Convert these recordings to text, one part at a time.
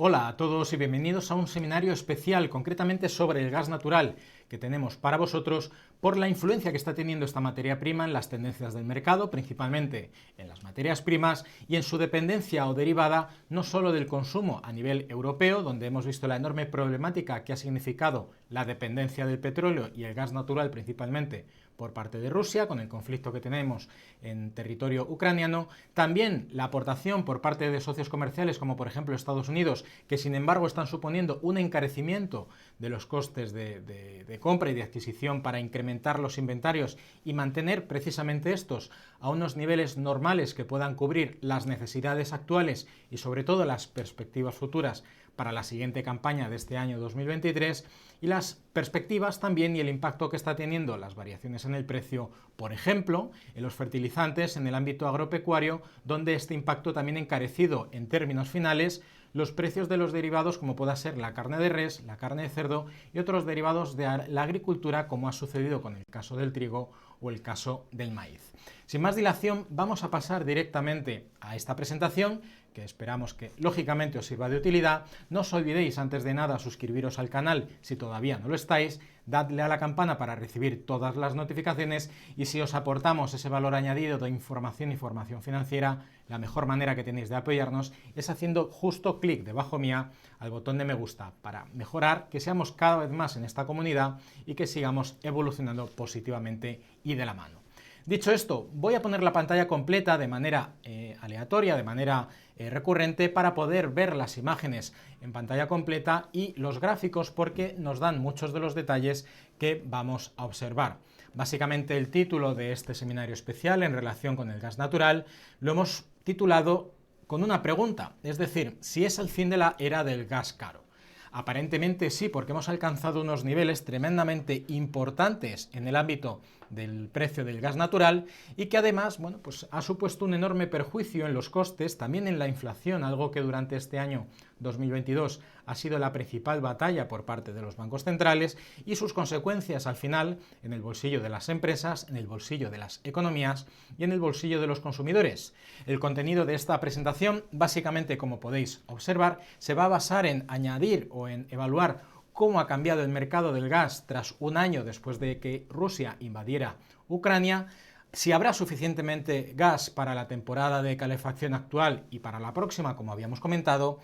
Hola a todos y bienvenidos a un seminario especial, concretamente sobre el gas natural, que tenemos para vosotros por la influencia que está teniendo esta materia prima en las tendencias del mercado, principalmente en las materias primas y en su dependencia o derivada no solo del consumo a nivel europeo, donde hemos visto la enorme problemática que ha significado la dependencia del petróleo y el gas natural principalmente por parte de Rusia, con el conflicto que tenemos en territorio ucraniano, también la aportación por parte de socios comerciales como por ejemplo Estados Unidos, que sin embargo están suponiendo un encarecimiento de los costes de compra y de adquisición para incrementar los inventarios y mantener precisamente estos a unos niveles normales que puedan cubrir las necesidades actuales y sobre todo las perspectivas futuras para la siguiente campaña de este año 2023 y las perspectivas también y el impacto que está teniendo las variaciones en el precio, por ejemplo, en los fertilizantes en el ámbito agropecuario, donde este impacto también ha encarecido en términos finales los precios de los derivados como pueda ser la carne de res, la carne de cerdo y otros derivados de la agricultura, como ha sucedido con el caso del trigo o el caso del maíz. Sin más dilación, vamos a pasar directamente a esta presentación, que esperamos que lógicamente os sirva de utilidad. No os olvidéis antes de nada suscribiros al canal si todavía no lo estáis, dadle a la campana para recibir todas las notificaciones y si os aportamos ese valor añadido de información y formación financiera, la mejor manera que tenéis de apoyarnos es haciendo justo clic debajo mía al botón de me gusta para mejorar, que seamos cada vez más en esta comunidad y que sigamos evolucionando positivamente y de la mano. Dicho esto, voy a poner la pantalla completa de manera aleatoria, de manera recurrente, para poder ver las imágenes en pantalla completa y los gráficos, porque nos dan muchos de los detalles que vamos a observar. Básicamente el título de este seminario especial en relación con el gas natural lo hemos titulado con una pregunta, es decir, si es el fin de la era del gas caro. Aparentemente sí, porque hemos alcanzado unos niveles tremendamente importantes en el ámbito del precio del gas natural y que además, bueno, pues ha supuesto un enorme perjuicio en los costes, también en la inflación, algo que durante este año 2022 ha sido la principal batalla por parte de los bancos centrales y sus consecuencias al final en el bolsillo de las empresas, en el bolsillo de las economías y en el bolsillo de los consumidores. El contenido de esta presentación, básicamente, como podéis observar, se va a basar en añadir o en evaluar cómo ha cambiado el mercado del gas tras un año después de que Rusia invadiera Ucrania, si habrá suficientemente gas para la temporada de calefacción actual y para la próxima, como habíamos comentado,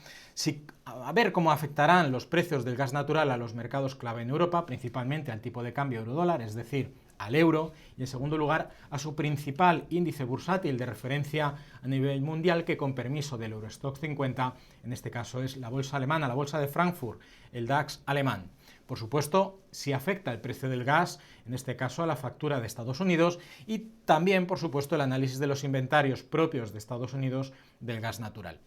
a ver cómo afectarán los precios del gas natural a los mercados clave en Europa, principalmente al tipo de cambio euro-dólar, es decir, al euro, y en segundo lugar a su principal índice bursátil de referencia a nivel mundial, que con permiso del Eurostoxx 50, en este caso es la bolsa alemana, la bolsa de Frankfurt, el DAX alemán. Por supuesto, si afecta el precio del gas, en este caso a la factura de Estados Unidos, y también, por supuesto, el análisis de los inventarios propios de Estados Unidos del gas natural.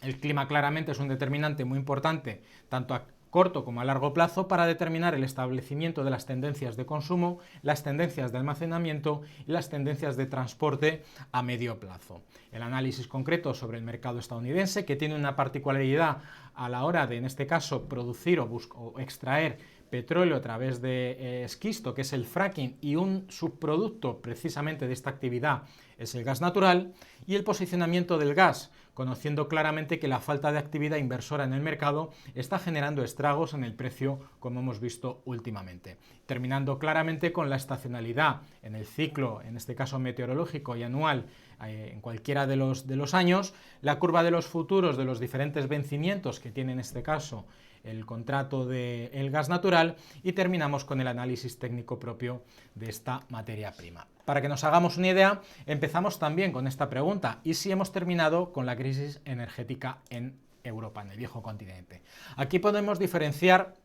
El clima claramente es un determinante muy importante, tanto a corto como a largo plazo, para determinar el establecimiento de las tendencias de consumo, las tendencias de almacenamiento y las tendencias de transporte a medio plazo. El análisis concreto sobre el mercado estadounidense, que tiene una particularidad a la hora de, en este caso, producir o extraer petróleo a través de esquisto, que es el fracking, y un subproducto precisamente de esta actividad es el gas natural, y el posicionamiento del gas, conociendo claramente que la falta de actividad inversora en el mercado está generando estragos en el precio, como hemos visto últimamente. Terminando claramente con la estacionalidad en el ciclo, en este caso meteorológico y anual, en cualquiera de los años, la curva de los futuros de los diferentes vencimientos que tiene en este caso el contrato del gas natural, y terminamos con el análisis técnico propio de esta materia prima. Para que nos hagamos una idea, empezamos también con esta pregunta: ¿y si hemos terminado con la crisis energética en Europa, en el viejo continente? Aquí podemos diferenciar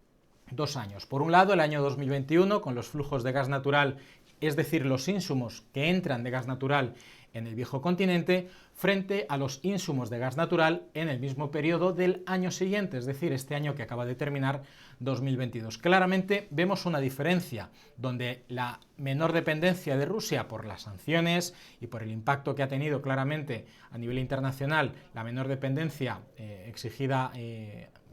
dos años. Por un lado, el año 2021, con los flujos de gas natural, es decir, los insumos que entran de gas natural en el viejo continente, frente a los insumos de gas natural en el mismo periodo del año siguiente, es decir, este año que acaba de terminar, 2022. Claramente vemos una diferencia, donde la menor dependencia de Rusia por las sanciones y por el impacto que ha tenido claramente a nivel internacional, la menor dependencia exigida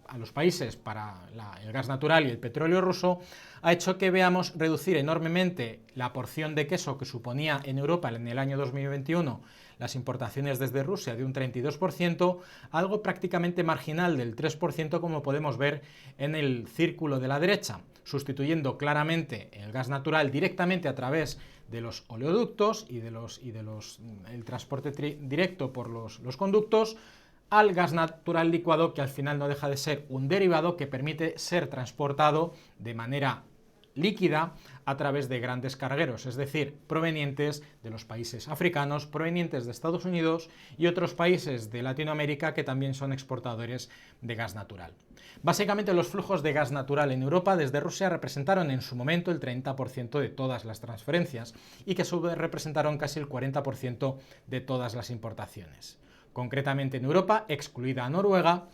a los países para el gas natural y el petróleo ruso, ha hecho que veamos reducir enormemente la porción de queso que suponía en Europa en el año 2021 las importaciones desde Rusia de un 32%, algo prácticamente marginal del 3%, como podemos ver en el círculo de la derecha, sustituyendo claramente el gas natural directamente a través de los oleoductos y el transporte directo por los conductos, al gas natural licuado, que al final no deja de ser un derivado que permite ser transportado de manera líquida a través de grandes cargueros, es decir, provenientes de los países africanos, provenientes de Estados Unidos y otros países de Latinoamérica que también son exportadores de gas natural. Básicamente, los flujos de gas natural en Europa desde Rusia representaron en su momento el 30% de todas las transferencias y que a su vez representaron casi el 40% de todas las importaciones. Concretamente en Europa, excluida a Noruega,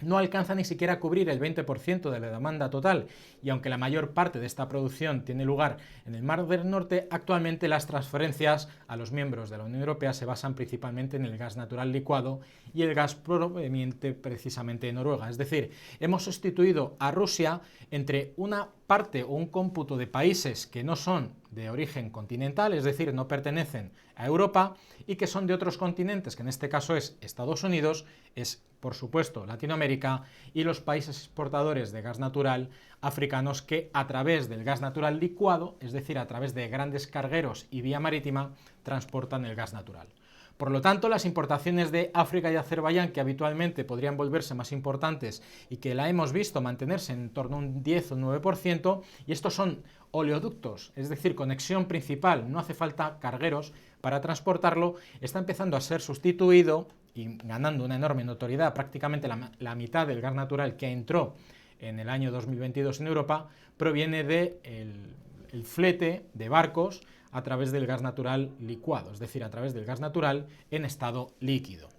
no alcanza ni siquiera a cubrir el 20% de la demanda total, y aunque la mayor parte de esta producción tiene lugar en el Mar del Norte, actualmente las transferencias a los miembros de la Unión Europea se basan principalmente en el gas natural licuado y el gas proveniente precisamente de Noruega. Es decir, hemos sustituido a Rusia entre una parte o un cómputo de países que no son de origen continental, es decir, no pertenecen a Europa y que son de otros continentes, que en este caso es Estados Unidos, es por supuesto Latinoamérica y los países exportadores de gas natural africanos que a través del gas natural licuado, es decir, a través de grandes cargueros y vía marítima, transportan el gas natural. Por lo tanto, las importaciones de África y Azerbaiyán, que habitualmente podrían volverse más importantes y que la hemos visto mantenerse en torno a un 10 o 9%, y estos son oleoductos, es decir, conexión principal, no hace falta cargueros para transportarlo, está empezando a ser sustituido y ganando una enorme notoriedad, prácticamente la mitad del gas natural que entró en el año 2022 en Europa proviene del flete de barcos a través del gas natural licuado, es decir, a través del gas natural en estado líquido.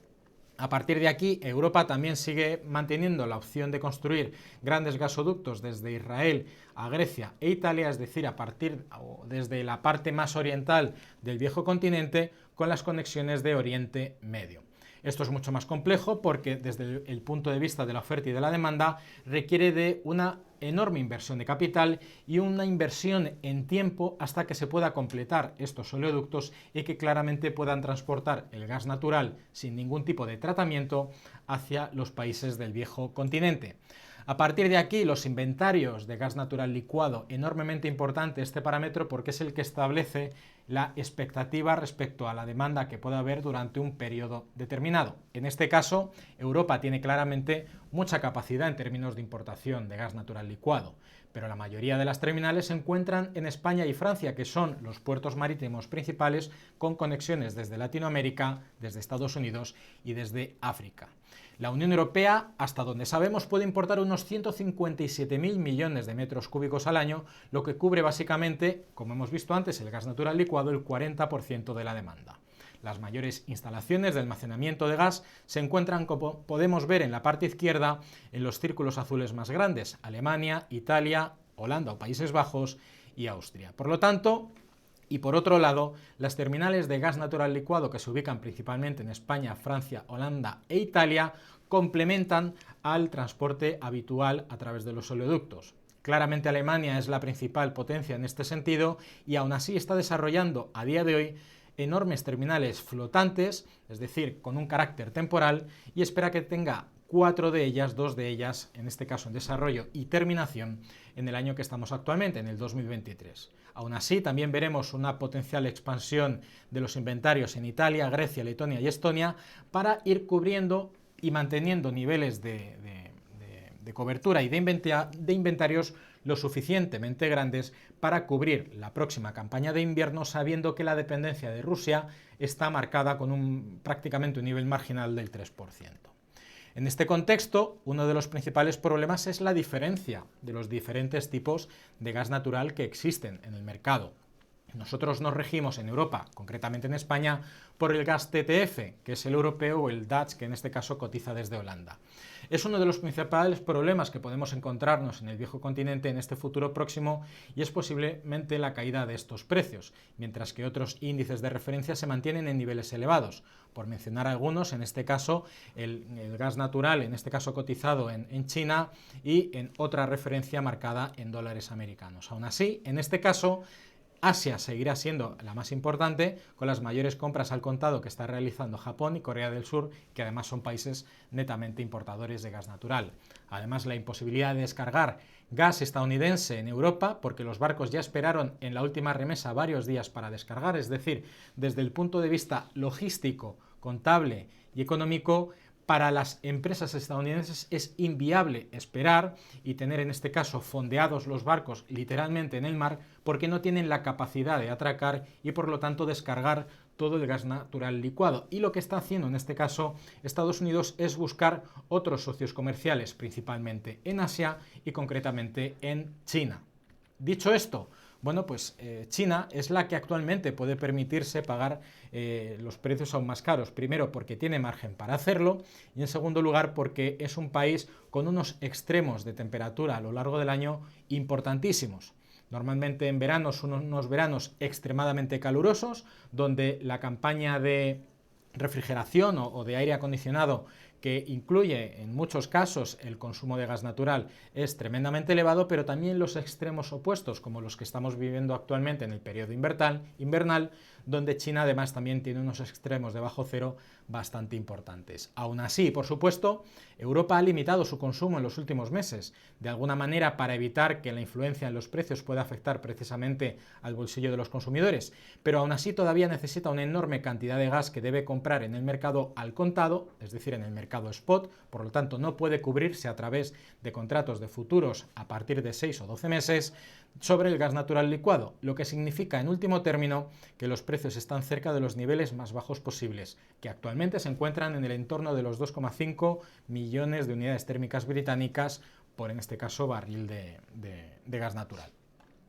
A partir de aquí, Europa también sigue manteniendo la opción de construir grandes gasoductos desde Israel a Grecia e Italia, es decir, desde la parte más oriental del viejo continente, con las conexiones de Oriente Medio. Esto es mucho más complejo porque desde el punto de vista de la oferta y de la demanda requiere de una enorme inversión de capital y una inversión en tiempo hasta que se pueda completar estos oleoductos y que claramente puedan transportar el gas natural sin ningún tipo de tratamiento hacia los países del viejo continente. A partir de aquí, los inventarios de gas natural licuado, enormemente importante este parámetro porque es el que establece la expectativa respecto a la demanda que pueda haber durante un periodo determinado. En este caso, Europa tiene claramente mucha capacidad en términos de importación de gas natural licuado, pero la mayoría de las terminales se encuentran en España y Francia, que son los puertos marítimos principales con conexiones desde Latinoamérica, desde Estados Unidos y desde África. La Unión Europea, hasta donde sabemos, puede importar unos 157.000 millones de metros cúbicos al año, lo que cubre básicamente, como hemos visto antes, el gas natural licuado, el 40% de la demanda. Las mayores instalaciones de almacenamiento de gas se encuentran, como podemos ver en la parte izquierda, en los círculos azules más grandes: Alemania, Italia, Holanda o Países Bajos y Austria. Por lo tanto, y por otro lado, las terminales de gas natural licuado que se ubican principalmente en España, Francia, Holanda e Italia complementan al transporte habitual a través de los oleoductos. Claramente Alemania es la principal potencia en este sentido y aún así está desarrollando a día de hoy enormes terminales flotantes, es decir, con un carácter temporal, y espera que tenga 4 de ellas, 2 de ellas, en este caso en desarrollo y terminación, en el año que estamos actualmente, en el 2023. Aún así, también veremos una potencial expansión de los inventarios en Italia, Grecia, Letonia y Estonia para ir cubriendo y manteniendo niveles de cobertura y de inventarios lo suficientemente grandes para cubrir la próxima campaña de invierno, sabiendo que la dependencia de Rusia está marcada con prácticamente un nivel marginal del 3%. En este contexto, uno de los principales problemas es la diferencia de los diferentes tipos de gas natural que existen en el mercado. Nosotros nos regimos en Europa, concretamente en España, por el gas TTF, que es el europeo, o el Dutch, que en este caso cotiza desde Holanda. Es uno de los principales problemas que podemos encontrarnos en el viejo continente en este futuro próximo y es posiblemente la caída de estos precios, mientras que otros índices de referencia se mantienen en niveles elevados. Por mencionar algunos, en este caso el gas natural, en este caso cotizado en China y en otra referencia marcada en dólares americanos. Aún así, en este caso, Asia seguirá siendo la más importante, con las mayores compras al contado que está realizando Japón y Corea del Sur, que además son países netamente importadores de gas natural. Además, la imposibilidad de descargar gas estadounidense en Europa, porque los barcos ya esperaron en la última remesa varios días para descargar, es decir, desde el punto de vista logístico, contable y económico, para las empresas estadounidenses es inviable esperar y tener en este caso fondeados los barcos literalmente en el mar, porque no tienen la capacidad de atracar y por lo tanto descargar todo el gas natural licuado. Y lo que está haciendo en este caso Estados Unidos es buscar otros socios comerciales, principalmente en Asia y concretamente en China. Dicho esto, bueno, pues China es la que actualmente puede permitirse pagar los precios aún más caros. Primero, porque tiene margen para hacerlo, y en segundo lugar, porque es un país con unos extremos de temperatura a lo largo del año importantísimos. Normalmente en verano son unos veranos extremadamente calurosos, donde la campaña de refrigeración o de aire acondicionado, que incluye en muchos casos el consumo de gas natural, es tremendamente elevado, pero también los extremos opuestos, como los que estamos viviendo actualmente en el periodo invernal, donde China además también tiene unos extremos de bajo cero bastante importantes. Aún así, por supuesto, Europa ha limitado su consumo en los últimos meses, de alguna manera para evitar que la influencia en los precios pueda afectar precisamente al bolsillo de los consumidores, pero aún así todavía necesita una enorme cantidad de gas que debe comprar en el mercado al contado, es decir, en el mercado spot, por lo tanto no puede cubrirse a través de contratos de futuros a partir de 6 o 12 meses sobre el gas natural licuado, lo que significa en último término que los precios están cerca de los niveles más bajos posibles, que actualmente se encuentran en el entorno de los 2,5 millones de unidades térmicas británicas por, en este caso, barril de gas natural.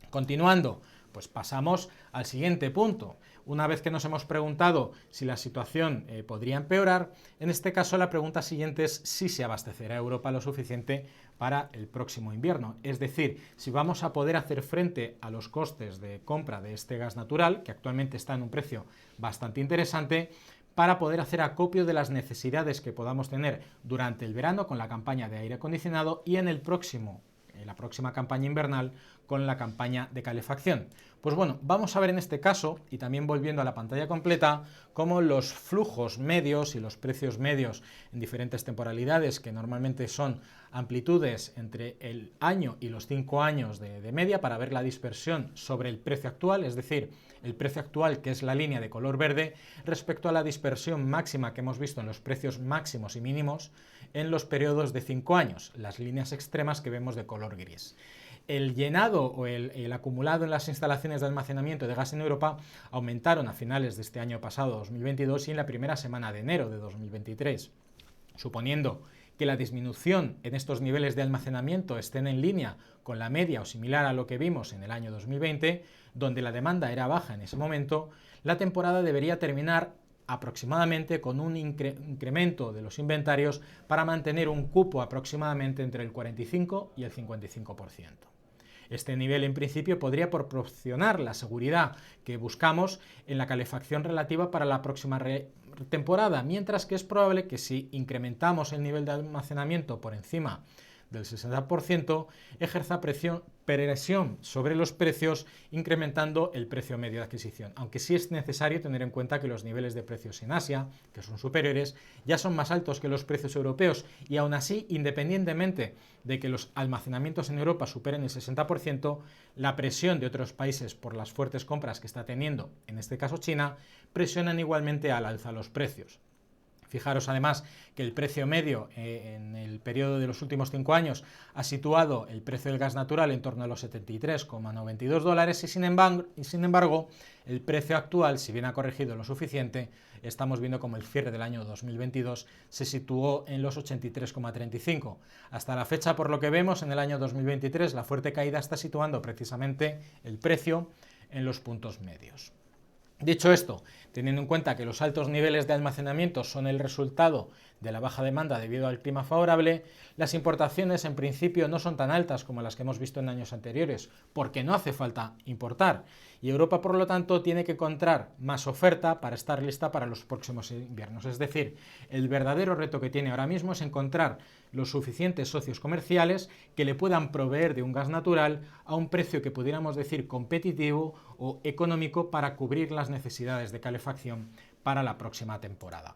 Continuando, pues pasamos al siguiente punto. Una vez que nos hemos preguntado si la situación podría empeorar, en este caso la pregunta siguiente es si se abastecerá Europa lo suficiente para el próximo invierno. Es decir, si vamos a poder hacer frente a los costes de compra de este gas natural, que actualmente está en un precio bastante interesante, para poder hacer acopio de las necesidades que podamos tener durante el verano con la campaña de aire acondicionado y en la próxima campaña invernal con la campaña de calefacción. Pues bueno, vamos a ver en este caso, y también volviendo a la pantalla completa, cómo los flujos medios y los precios medios en diferentes temporalidades, que normalmente son amplitudes entre el año y los 5 años de media, para ver la dispersión sobre el precio actual, es decir, el precio actual, que es la línea de color verde, respecto a la dispersión máxima que hemos visto en los precios máximos y mínimos en los periodos de 5 años, las líneas extremas que vemos de color gris. El llenado o el acumulado en las instalaciones de almacenamiento de gas en Europa aumentaron a finales de este año pasado, 2022, y en la primera semana de enero de 2023, suponiendo que la disminución en estos niveles de almacenamiento estén en línea con la media o similar a lo que vimos en el año 2020, donde la demanda era baja en ese momento, la temporada debería terminar aproximadamente con un incremento de los inventarios para mantener un cupo aproximadamente entre el 45 y el 55%. Este nivel en principio podría proporcionar la seguridad que buscamos en la calefacción relativa para la próxima temporada, mientras que es probable que si incrementamos el nivel de almacenamiento por encima del 60%, ejerza presión sobre los precios, incrementando el precio medio de adquisición. Aunque sí es necesario tener en cuenta que los niveles de precios en Asia, que son superiores, ya son más altos que los precios europeos, y aún así, independientemente de que los almacenamientos en Europa superen el 60%, la presión de otros países por las fuertes compras que está teniendo, en este caso China, presionan igualmente al alza los precios. Fijaros además que el precio medio en el periodo de los últimos 5 años ha situado el precio del gas natural en torno a los 73,92 dólares y sin embargo el precio actual, si bien ha corregido lo suficiente, estamos viendo como el cierre del año 2022 se situó en los 83,35. Hasta la fecha, por lo que vemos, en el año 2023 la fuerte caída está situando precisamente el precio en los puntos medios. Dicho esto, teniendo en cuenta que los altos niveles de almacenamiento son el resultado de la baja demanda debido al clima favorable, las importaciones en principio no son tan altas como las que hemos visto en años anteriores, porque no hace falta importar. Y Europa, por lo tanto, tiene que encontrar más oferta para estar lista para los próximos inviernos. Es decir, el verdadero reto que tiene ahora mismo es encontrar los suficientes socios comerciales que le puedan proveer de un gas natural a un precio que pudiéramos decir competitivo o económico para cubrir las necesidades de calefacción para la próxima temporada.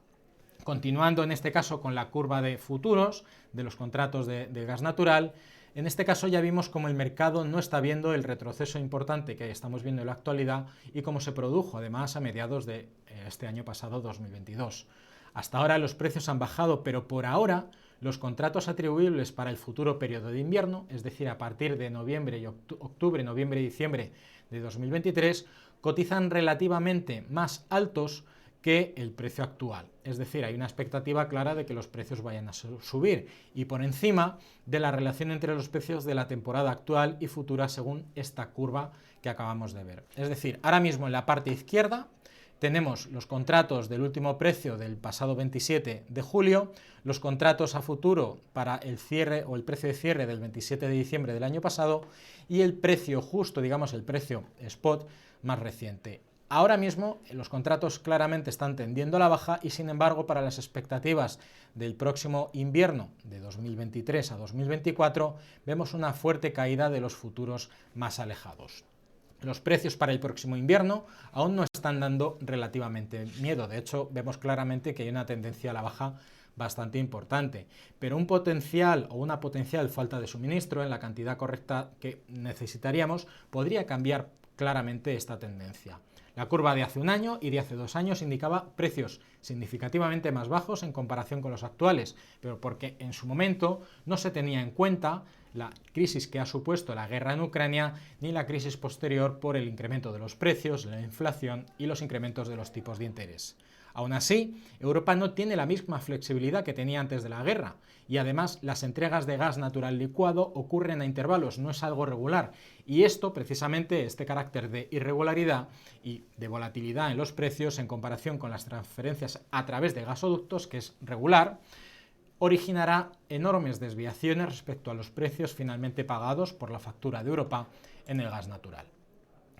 Continuando en este caso con la curva de futuros de los contratos de gas natural, en este caso ya vimos cómo el mercado no está viendo el retroceso importante que estamos viendo en la actualidad y cómo se produjo además a mediados de este año pasado 2022. Hasta ahora los precios han bajado, pero por ahora los contratos atribuibles para el futuro periodo de invierno, es decir, a partir de noviembre y octubre, noviembre y diciembre de 2023, cotizan relativamente más altos que el precio actual. Es decir, hay una expectativa clara de que los precios vayan a subir y por encima de la relación entre los precios de la temporada actual y futura según esta curva que acabamos de ver. Es decir, ahora mismo en la parte izquierda tenemos los contratos del último precio del pasado 27 de julio, los contratos a futuro para el cierre o el precio de cierre del 27 de diciembre del año pasado y el precio justo, digamos el precio spot más reciente. Ahora mismo los contratos claramente están tendiendo a la baja y sin embargo para las expectativas del próximo invierno de 2023 a 2024 vemos una fuerte caída de los futuros más alejados. Los precios para el próximo invierno aún no están dando relativamente miedo, de hecho vemos claramente que hay una tendencia a la baja bastante importante, pero un potencial o una potencial falta de suministro en la cantidad correcta que necesitaríamos podría cambiar claramente esta tendencia. La curva de hace un año y de hace 2 años indicaba precios significativamente más bajos en comparación con los actuales, pero porque en su momento no se tenía en cuenta la crisis que ha supuesto la guerra en Ucrania ni la crisis posterior por el incremento de los precios, la inflación y los incrementos de los tipos de interés. Aún así, Europa no tiene la misma flexibilidad que tenía antes de la guerra y además las entregas de gas natural licuado ocurren a intervalos, no es algo regular y esto precisamente, este carácter de irregularidad y de volatilidad en los precios en comparación con las transferencias a través de gasoductos, que es regular, originará enormes desviaciones respecto a los precios finalmente pagados por la factura de Europa en el gas natural.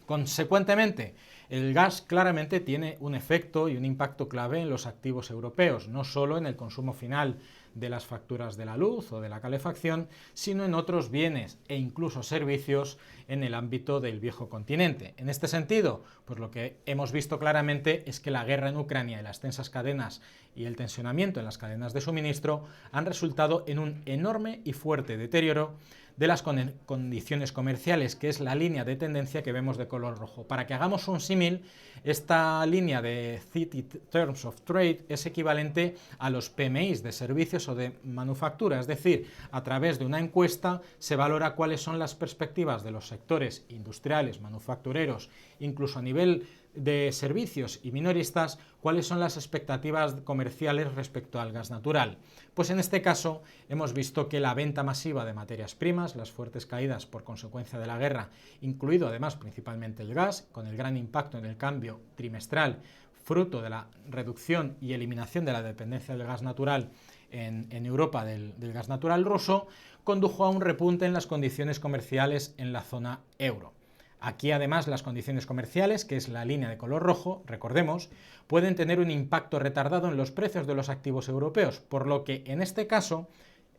Consecuentemente, el gas claramente tiene un efecto y un impacto clave en los activos europeos, no solo en el consumo final de las facturas de la luz o de la calefacción, sino en otros bienes e incluso servicios en el ámbito del viejo continente. En este sentido, pues lo que hemos visto claramente es que la guerra en Ucrania y las tensas cadenas y el tensionamiento en las cadenas de suministro han resultado en un enorme y fuerte deterioro de las condiciones comerciales, que es la línea de tendencia que vemos de color rojo. Para que hagamos un símil, esta línea de City Terms of Trade es equivalente a los PMIs de servicios o de manufactura, es decir, a través de una encuesta se valora cuáles son las perspectivas de los sectores industriales, manufactureros, incluso a nivel de servicios y minoristas, cuáles son las expectativas comerciales respecto al gas natural. Pues en este caso hemos visto que la venta masiva de materias primas, las fuertes caídas por consecuencia de la guerra, incluido además principalmente el gas, con el gran impacto en el cambio trimestral, fruto de la reducción y eliminación de la dependencia del gas natural en Europa del gas natural ruso, condujo a un repunte en las condiciones comerciales en la zona euro. Aquí además las condiciones comerciales, que es la línea de color rojo, recordemos, pueden tener un impacto retardado en los precios de los activos europeos, por lo que en este caso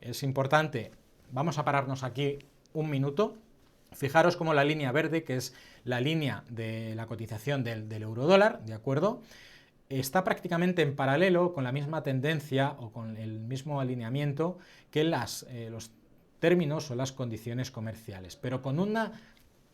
es importante, vamos a pararnos aquí un minuto, fijaros como la línea verde, que es la línea de la cotización del eurodólar, ¿de acuerdo?, está prácticamente en paralelo con la misma tendencia o con el mismo alineamiento que los términos o las condiciones comerciales, pero con una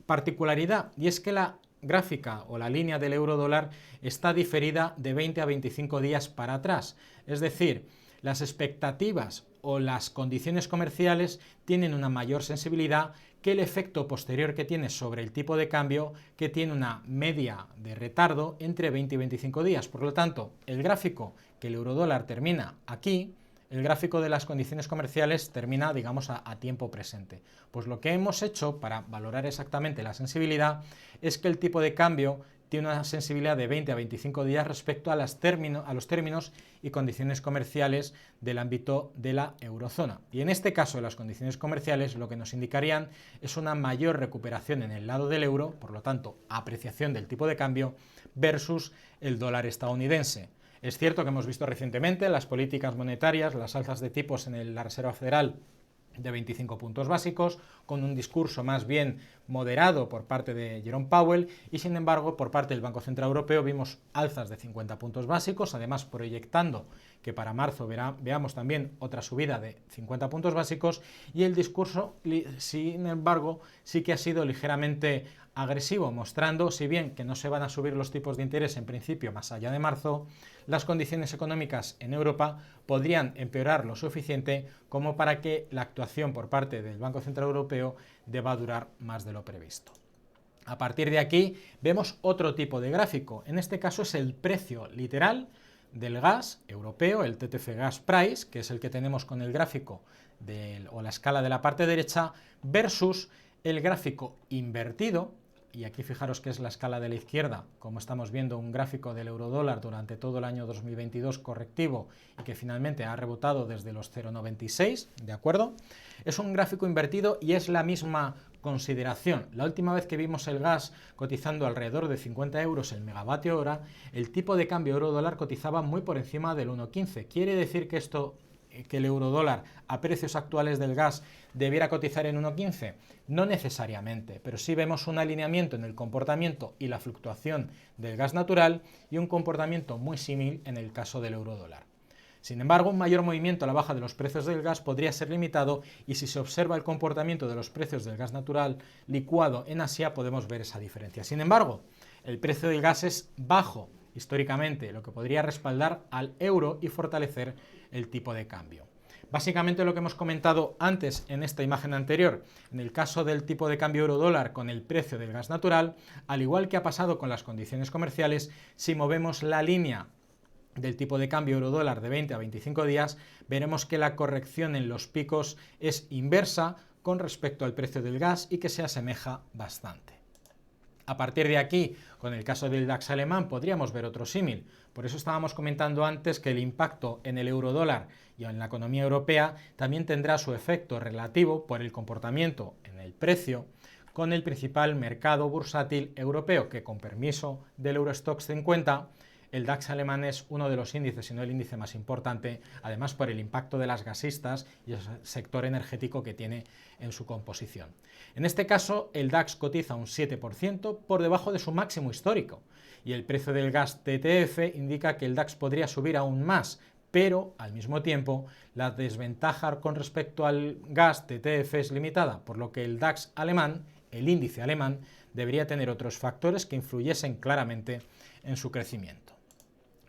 particularidad, y es que la gráfica o la línea del euro-dólar está diferida de 20 a 25 días para atrás, es decir, las expectativas o las condiciones comerciales tienen una mayor sensibilidad que el efecto posterior que tiene sobre el tipo de cambio, que tiene una media de retardo entre 20 y 25 días. Por lo tanto, el gráfico que el eurodólar termina aquí, el gráfico de las condiciones comerciales termina, digamos, a tiempo presente. Pues lo que hemos hecho para valorar exactamente la sensibilidad es que el tipo de cambio tiene una sensibilidad de 20 a 25 días respecto a los términos y condiciones comerciales del ámbito de la eurozona. Y en este caso, las condiciones comerciales lo que nos indicarían es una mayor recuperación en el lado del euro, por lo tanto, apreciación del tipo de cambio versus el dólar estadounidense. Es cierto que hemos visto recientemente las políticas monetarias, las alzas de tipos en la Reserva Federal de 25 puntos básicos, con un discurso más bien moderado por parte de Jerome Powell, y sin embargo por parte del Banco Central Europeo vimos alzas de 50 puntos básicos, además proyectando que para marzo veamos también otra subida de 50 puntos básicos, y el discurso, sin embargo, sí que ha sido ligeramente agresivo, mostrando, si bien que no se van a subir los tipos de interés en principio más allá de marzo, las condiciones económicas en Europa podrían empeorar lo suficiente como para que la actuación por parte del Banco Central Europeo deba durar más de lo previsto. A partir de aquí vemos otro tipo de gráfico, en este caso es el precio literal del gas europeo, el TTF Gas Price, que es el que tenemos con el gráfico o la escala de la parte derecha, versus el gráfico invertido. Y aquí fijaros que es la escala de la izquierda, como estamos viendo un gráfico del eurodólar durante todo el año 2022 correctivo y que finalmente ha rebotado desde los 0,96, ¿de acuerdo? Es un gráfico invertido y es la misma consideración. La última vez que vimos el gas cotizando alrededor de 50 euros el megavatio hora, el tipo de cambio euro-dólar cotizaba muy por encima del 1,15. ¿Quiere decir que el eurodólar a precios actuales del gas debiera cotizar en 1,15? No necesariamente, pero sí vemos un alineamiento en el comportamiento y la fluctuación del gas natural y un comportamiento muy similar en el caso del eurodólar. Sin embargo, un mayor movimiento a la baja de los precios del gas podría ser limitado, y si se observa el comportamiento de los precios del gas natural licuado en Asia podemos ver esa diferencia. Sin embargo, el precio del gas es bajo históricamente, lo que podría respaldar al euro y fortalecer el tipo de cambio. Básicamente lo que hemos comentado antes en esta imagen anterior, en el caso del tipo de cambio euro-dólar con el precio del gas natural, al igual que ha pasado con las condiciones comerciales, si movemos la línea del tipo de cambio euro-dólar de 20 a 25 días, veremos que la corrección en los picos es inversa con respecto al precio del gas y que se asemeja bastante. A partir de aquí, con el caso del DAX alemán, podríamos ver otro símil. Por eso estábamos comentando antes que el impacto en el eurodólar y en la economía europea también tendrá su efecto relativo por el comportamiento en el precio con el principal mercado bursátil europeo, que con permiso del Eurostoxx 50, el DAX alemán es uno de los índices, si no el índice más importante, además por el impacto de las gasistas y el sector energético que tiene en su composición. En este caso, el DAX cotiza un 7% por debajo de su máximo histórico, y el precio del gas TTF indica que el DAX podría subir aún más, pero al mismo tiempo la desventaja con respecto al gas TTF es limitada, por lo que el DAX alemán, el índice alemán, debería tener otros factores que influyesen claramente en su crecimiento.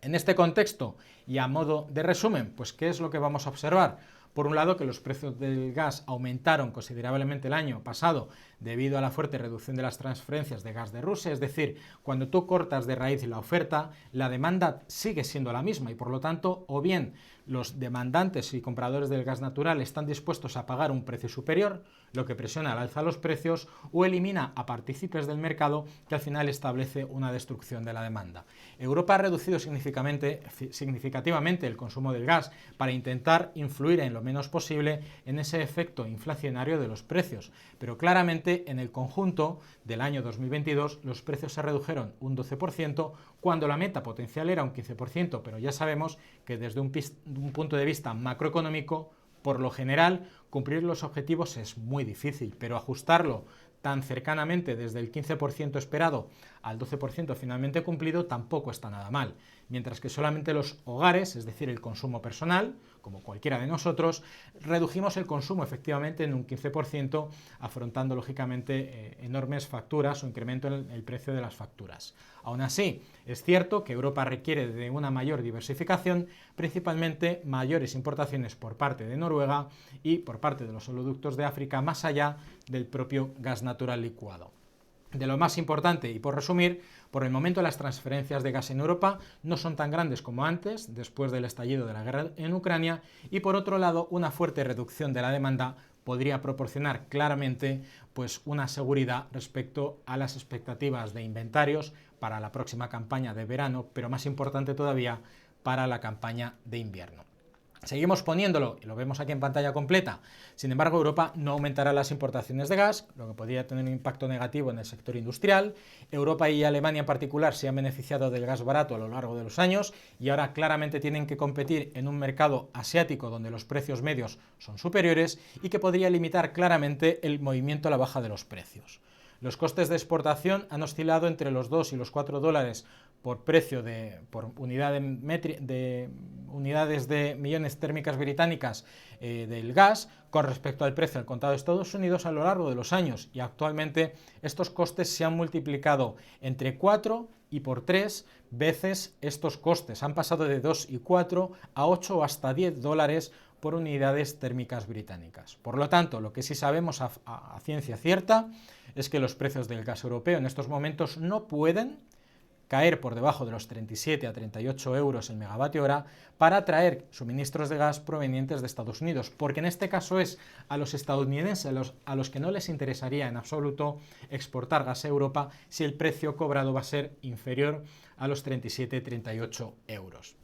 En este contexto y a modo de resumen, pues ¿qué es lo que vamos a observar? Por un lado, que los precios del gas aumentaron considerablemente el año pasado debido a la fuerte reducción de las transferencias de gas de Rusia, es decir, cuando tú cortas de raíz la oferta, la demanda sigue siendo la misma y por lo tanto, o bien los demandantes y compradores del gas natural están dispuestos a pagar un precio superior, lo que presiona al alza los precios, o elimina a partícipes del mercado que al final establece una destrucción de la demanda. Europa ha reducido significativamente el consumo del gas para intentar influir en lo menos posible en ese efecto inflacionario de los precios, pero claramente en el conjunto del año 2022 los precios se redujeron un 12%, cuando la meta potencial era un 15%, pero ya sabemos que desde un punto de vista macroeconómico, por lo general, cumplir los objetivos es muy difícil, pero ajustarlo tan cercanamente desde el 15% esperado al 12% finalmente cumplido tampoco está nada mal, mientras que solamente los hogares, es decir, el consumo personal, como cualquiera de nosotros, redujimos el consumo efectivamente en un 15%, afrontando lógicamente enormes facturas o incremento en el precio de las facturas. Aún así, es cierto que Europa requiere de una mayor diversificación, principalmente mayores importaciones por parte de Noruega y por parte de los oleoductos de África, más allá del propio gas natural licuado. De lo más importante, y por resumir, por el momento las transferencias de gas en Europa no son tan grandes como antes, después del estallido de la guerra en Ucrania, y por otro lado una fuerte reducción de la demanda podría proporcionar claramente pues, una seguridad respecto a las expectativas de inventarios para la próxima campaña de verano, pero más importante todavía para la campaña de invierno. Seguimos poniéndolo, y lo vemos aquí en pantalla completa. Sin embargo, Europa no aumentará las importaciones de gas, lo que podría tener un impacto negativo en el sector industrial. Europa y Alemania en particular se han beneficiado del gas barato a lo largo de los años y ahora claramente tienen que competir en un mercado asiático donde los precios medios son superiores y que podría limitar claramente el movimiento a la baja de los precios. Los costes de exportación han oscilado entre los 2 y los 4 dólares por precio por unidad de unidades de millones térmicas británicas del gas con respecto al precio al contado de Estados Unidos a lo largo de los años, y actualmente estos costes se han multiplicado entre 4 y por 3 veces estos costes. Han pasado de 2 y 4 a 8 o hasta 10 dólares por unidades térmicas británicas. Por lo tanto, lo que sí sabemos a ciencia cierta es que los precios del gas europeo en estos momentos no pueden caer por debajo de los 37 a 38 euros el megavatio hora para atraer suministros de gas provenientes de Estados Unidos, porque en este caso es a los estadounidenses a los que no les interesaría en absoluto exportar gas a Europa si el precio cobrado va a ser inferior a los 37-38 euros.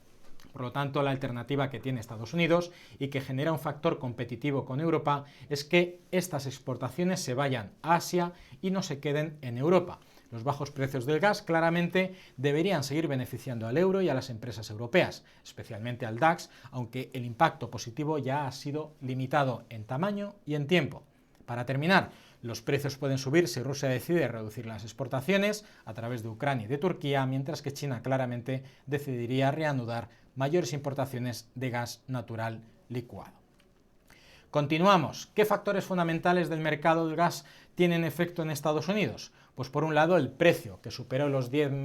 Por lo tanto, la alternativa que tiene Estados Unidos y que genera un factor competitivo con Europa es que estas exportaciones se vayan a Asia y no se queden en Europa. Los bajos precios del gas claramente deberían seguir beneficiando al euro y a las empresas europeas, especialmente al DAX, aunque el impacto positivo ya ha sido limitado en tamaño y en tiempo. Para terminar, los precios pueden subir si Rusia decide reducir las exportaciones a través de Ucrania y de Turquía, mientras que China claramente decidiría reanudar mayores importaciones de gas natural licuado. Continuamos. ¿Qué factores fundamentales del mercado del gas tienen efecto en Estados Unidos? Pues por un lado el precio, que superó los 10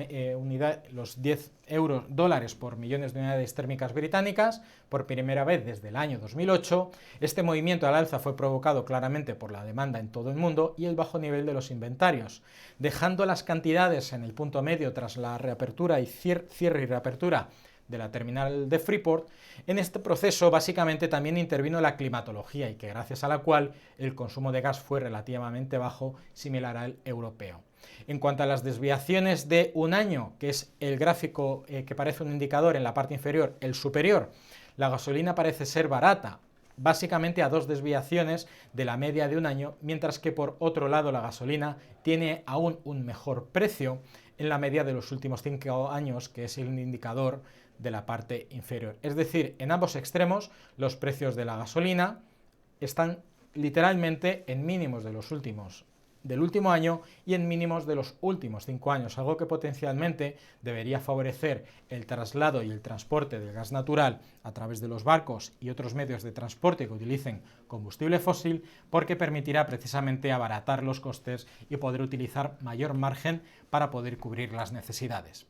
dólares por millones de unidades térmicas británicas por primera vez desde el año 2008. Este movimiento al alza fue provocado claramente por la demanda en todo el mundo y el bajo nivel de los inventarios, dejando las cantidades en el punto medio tras la reapertura y cierre y reapertura de la terminal de Freeport. En este proceso básicamente también intervino la climatología y que gracias a la cual el consumo de gas fue relativamente bajo, similar al europeo. En cuanto a las desviaciones de un año, que es el gráfico que parece un indicador en la parte inferior, el superior, la gasolina parece ser barata, básicamente a 2 desviaciones de la media de un año, mientras que por otro lado la gasolina tiene aún un mejor precio en la media de los últimos 5 años, que es el indicador de la parte inferior. Es decir, en ambos extremos los precios de la gasolina están literalmente en mínimos del último año y en mínimos de los últimos 5 años, algo que potencialmente debería favorecer el traslado y el transporte del gas natural a través de los barcos y otros medios de transporte que utilicen combustible fósil, porque permitirá precisamente abaratar los costes y poder utilizar mayor margen para poder cubrir las necesidades.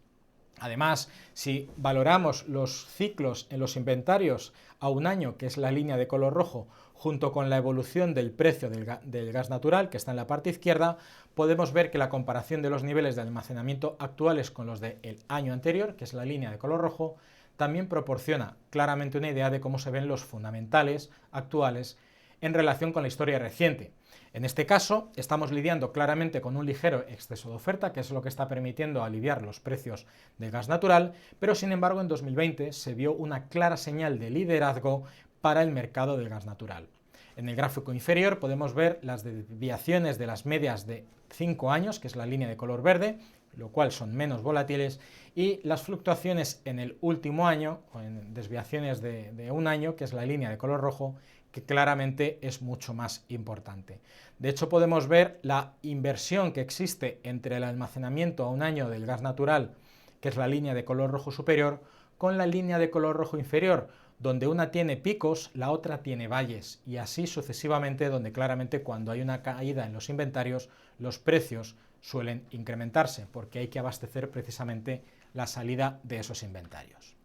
Además, si valoramos los ciclos en los inventarios a un año, que es la línea de color rojo, junto con la evolución del precio del gas natural, que está en la parte izquierda, podemos ver que la comparación de los niveles de almacenamiento actuales con los del año anterior, que es la línea de color rojo, también proporciona claramente una idea de cómo se ven los fundamentales actuales en relación con la historia reciente. En este caso, estamos lidiando claramente con un ligero exceso de oferta, que es lo que está permitiendo aliviar los precios del gas natural, pero sin embargo en 2020 se vio una clara señal de liderazgo para el mercado del gas natural. En el gráfico inferior podemos ver las desviaciones de las medias de 5 años, que es la línea de color verde, lo cual son menos volátiles, y las fluctuaciones en el último año, o en desviaciones de un año, que es la línea de color rojo, que claramente es mucho más importante. De hecho, podemos ver la inversión que existe entre el almacenamiento a un año del gas natural, que es la línea de color rojo superior, con la línea de color rojo inferior, donde una tiene picos, la otra tiene valles, y así sucesivamente, donde claramente cuando hay una caída en los inventarios, los precios suelen incrementarse, porque hay que abastecer precisamente la salida de esos inventarios.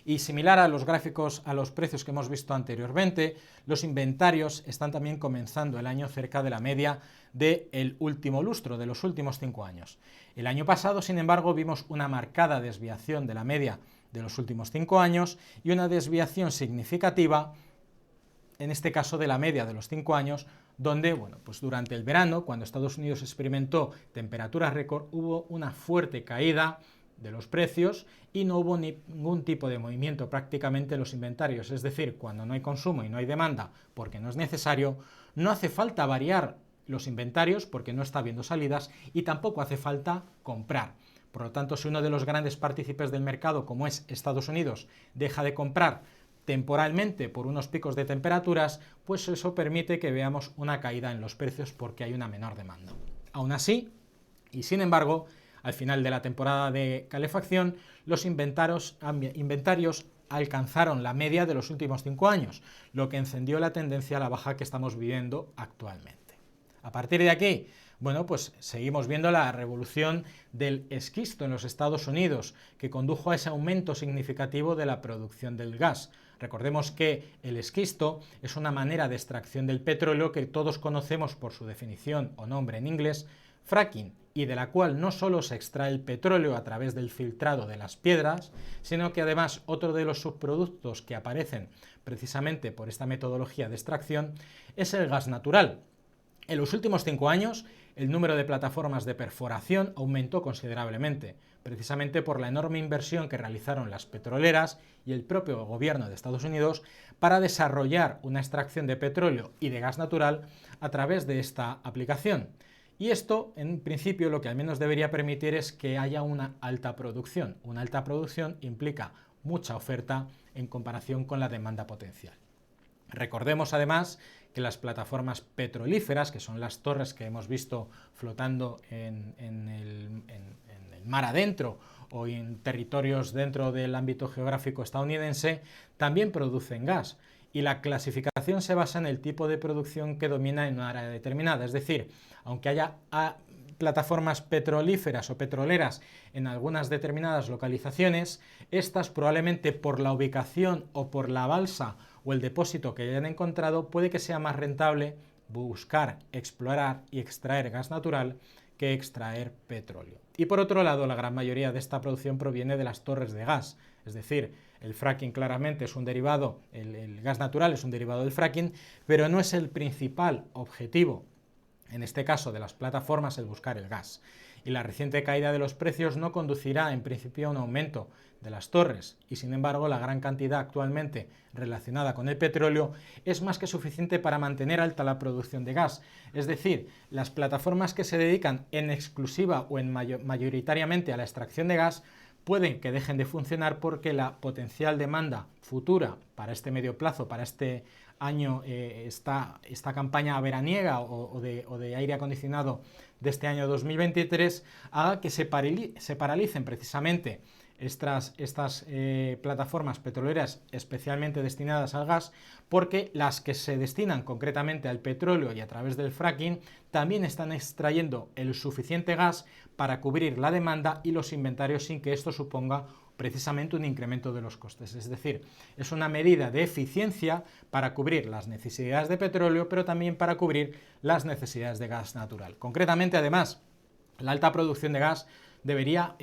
Y similar a los gráficos, a los precios que hemos visto anteriormente, los inventarios están también comenzando el año cerca de la media del último lustro, de los últimos 5 años. El año pasado, sin embargo, vimos una marcada desviación de la media de los últimos 5 años y una desviación significativa en este caso de la media de los 5 años, donde, bueno, pues durante el verano, cuando Estados Unidos experimentó temperaturas récord, hubo una fuerte caída de los precios y no hubo ningún tipo de movimiento prácticamente en los inventarios. Es decir, cuando no hay consumo y no hay demanda porque no es necesario, no hace falta variar los inventarios porque no está habiendo salidas y tampoco hace falta comprar. Por lo tanto, si uno de los grandes partícipes del mercado, como es Estados Unidos, deja de comprar temporalmente por unos picos de temperaturas, pues eso permite que veamos una caída en los precios porque hay una menor demanda. Aún así, y sin embargo, al final de la temporada de calefacción, los inventarios alcanzaron la media de los últimos 5 años, lo que encendió la tendencia a la baja que estamos viviendo actualmente. A partir de aquí, bueno, pues seguimos viendo la revolución del esquisto en los Estados Unidos, que condujo a ese aumento significativo de la producción del gas. Recordemos que el esquisto es una manera de extracción del petróleo que todos conocemos por su definición o nombre en inglés, fracking, y de la cual no solo se extrae el petróleo a través del filtrado de las piedras, sino que además otro de los subproductos que aparecen precisamente por esta metodología de extracción es el gas natural. En los últimos 5 años, el número de plataformas de perforación aumentó considerablemente, precisamente por la enorme inversión que realizaron las petroleras y el propio gobierno de Estados Unidos para desarrollar una extracción de petróleo y de gas natural a través de esta aplicación. Y esto, en principio, lo que al menos debería permitir es que haya una alta producción. Una alta producción implica mucha oferta en comparación con la demanda potencial. Recordemos además que las plataformas petrolíferas, que son las torres que hemos visto flotando en el mar adentro o en territorios dentro del ámbito geográfico estadounidense, también producen gas. Y la clasificación se basa en el tipo de producción que domina en un área determinada. Es decir, aunque haya plataformas petrolíferas o petroleras en algunas determinadas localizaciones, estas probablemente por la ubicación o por la balsa o el depósito que hayan encontrado, puede que sea más rentable buscar, explorar y extraer gas natural que extraer petróleo. Y por otro lado, la gran mayoría de esta producción proviene de las torres de gas, es decir, el fracking claramente es un derivado, el gas natural es un derivado del fracking, pero no es el principal objetivo, en este caso de las plataformas, el buscar el gas. Y la reciente caída de los precios no conducirá en principio a un aumento de las torres, y sin embargo la gran cantidad actualmente relacionada con el petróleo es más que suficiente para mantener alta la producción de gas. Es decir, las plataformas que se dedican en exclusiva o mayoritariamente a la extracción de gas pueden que dejen de funcionar porque la potencial demanda futura para este medio plazo, para este año, esta campaña veraniega o de aire acondicionado de este año 2023, haga que se paralicen precisamente estas plataformas petroleras especialmente destinadas al gas, porque las que se destinan concretamente al petróleo y a través del fracking también están extrayendo el suficiente gas para cubrir la demanda y los inventarios sin que esto suponga precisamente un incremento de los costes. Es decir, es una medida de eficiencia para cubrir las necesidades de petróleo, pero también para cubrir las necesidades de gas natural. Concretamente, además, la alta producción de gas debería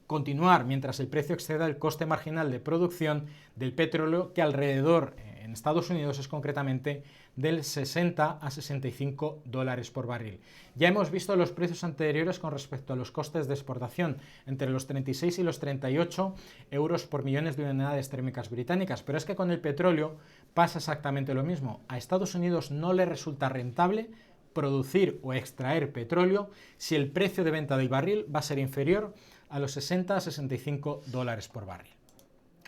continuar mientras el precio exceda el coste marginal de producción del petróleo, que alrededor en Estados Unidos es concretamente del 60 a 65 dólares por barril. Ya hemos visto los precios anteriores con respecto a los costes de exportación, entre los 36 y los 38 euros por millones de unidades térmicas británicas, pero es que con el petróleo pasa exactamente lo mismo. A Estados Unidos no le resulta rentable producir o extraer petróleo si el precio de venta del barril va a ser inferior a los 60 a 65 dólares por barril.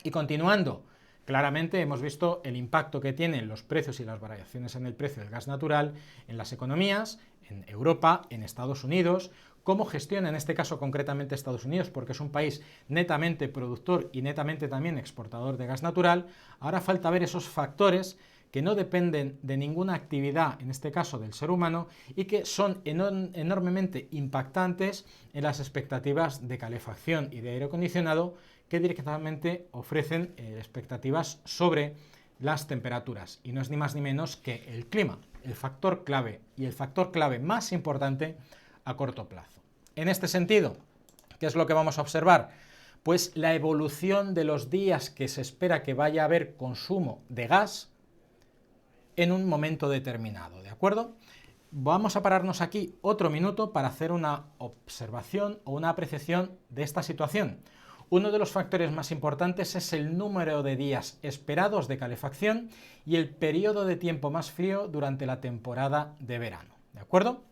Y continuando, claramente hemos visto el impacto que tienen los precios y las variaciones en el precio del gas natural en las economías, en Europa, en Estados Unidos, cómo gestiona en este caso concretamente Estados Unidos, porque es un país netamente productor y netamente también exportador de gas natural. Ahora falta ver esos factores que no dependen de ninguna actividad, en este caso del ser humano, y que son enormemente impactantes en las expectativas de calefacción y de aire acondicionado, que directamente ofrecen expectativas sobre las temperaturas. Y no es ni más ni menos que el clima, el factor clave y el factor clave más importante a corto plazo. En este sentido, ¿qué es lo que vamos a observar? Pues la evolución de los días que se espera que vaya a haber consumo de gas en un momento determinado, ¿de acuerdo? Vamos a pararnos aquí otro minuto para hacer una observación o una apreciación de esta situación. Uno de los factores más importantes es el número de días esperados de calefacción y el periodo de tiempo más frío durante la temporada de verano, ¿de acuerdo?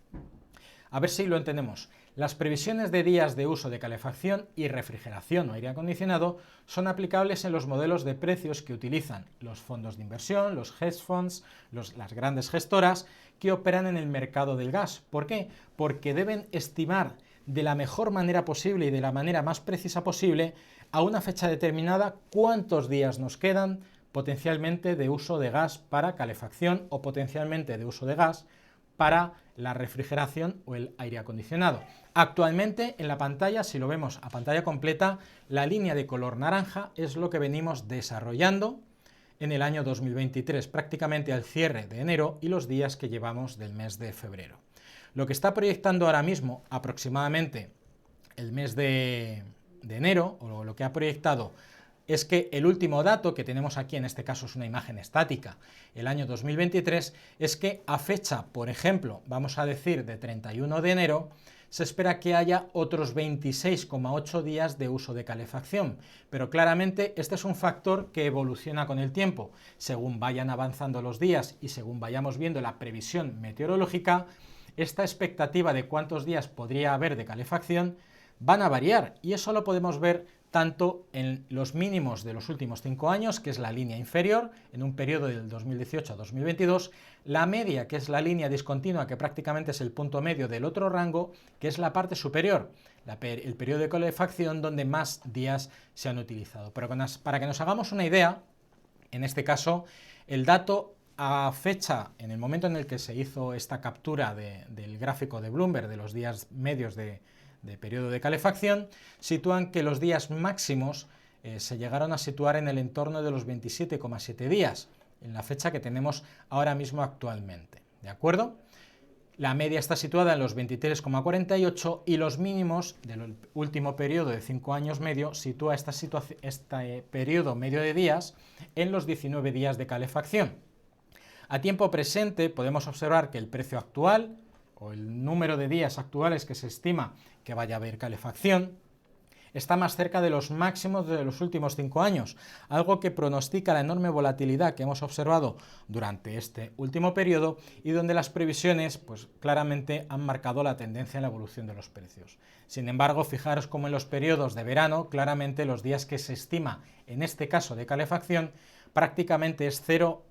A ver si lo entendemos. Las previsiones de días de uso de calefacción y refrigeración o aire acondicionado son aplicables en los modelos de precios que utilizan los fondos de inversión, los hedge funds, las grandes gestoras que operan en el mercado del gas. ¿Por qué? Porque deben estimar de la mejor manera posible y de la manera más precisa posible a una fecha determinada cuántos días nos quedan potencialmente de uso de gas para calefacción o potencialmente de uso de gas para la refrigeración o el aire acondicionado. Actualmente en la pantalla, si lo vemos a pantalla completa, la línea de color naranja es lo que venimos desarrollando en el año 2023, prácticamente al cierre de enero y los días que llevamos del mes de febrero. Lo que está proyectando ahora mismo aproximadamente el mes de enero, o lo que ha proyectado, es que el último dato que tenemos aquí, en este caso es una imagen estática, el año 2023, es que a fecha, por ejemplo, vamos a decir de 31 de enero, se espera que haya otros 26,8 días de uso de calefacción, pero claramente este es un factor que evoluciona con el tiempo. Según vayan avanzando los días y según vayamos viendo la previsión meteorológica, esta expectativa de cuántos días podría haber de calefacción van a variar, y eso lo podemos ver tanto en los mínimos de los últimos 5 años, que es la línea inferior, en un periodo del 2018 a 2022, la media, que es la línea discontinua, que prácticamente es el punto medio del otro rango, que es la parte superior, el periodo de calefacción donde más días se han utilizado. Pero para que nos hagamos una idea, en este caso, el dato a fecha, en el momento en el que se hizo esta captura del gráfico de Bloomberg de los días medios de periodo de calefacción, sitúan que los días máximos se llegaron a situar en el entorno de los 27,7 días, en la fecha que tenemos ahora mismo actualmente, ¿de acuerdo? La media está situada en los 23,48 y los mínimos del último periodo de 5 años medio sitúa este periodo medio de días en los 19 días de calefacción. A tiempo presente podemos observar que el precio actual, o el número de días actuales que se estima que vaya a haber calefacción, está más cerca de los máximos de los últimos 5 años, algo que pronostica la enorme volatilidad que hemos observado durante este último periodo y donde las previsiones pues, claramente han marcado la tendencia en la evolución de los precios. Sin embargo, fijaros cómo en los periodos de verano, claramente los días que se estima en este caso de calefacción, prácticamente es cero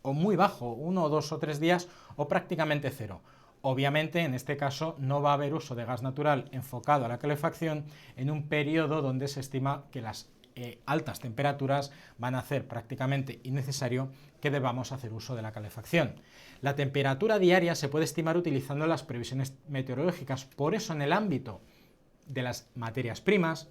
o muy bajo, 1, 2 o 3 días o prácticamente cero. Obviamente, en este caso, no va a haber uso de gas natural enfocado a la calefacción en un periodo donde se estima que las altas temperaturas van a hacer prácticamente innecesario que debamos hacer uso de la calefacción. La temperatura diaria se puede estimar utilizando las previsiones meteorológicas, por eso en el ámbito de las materias primas,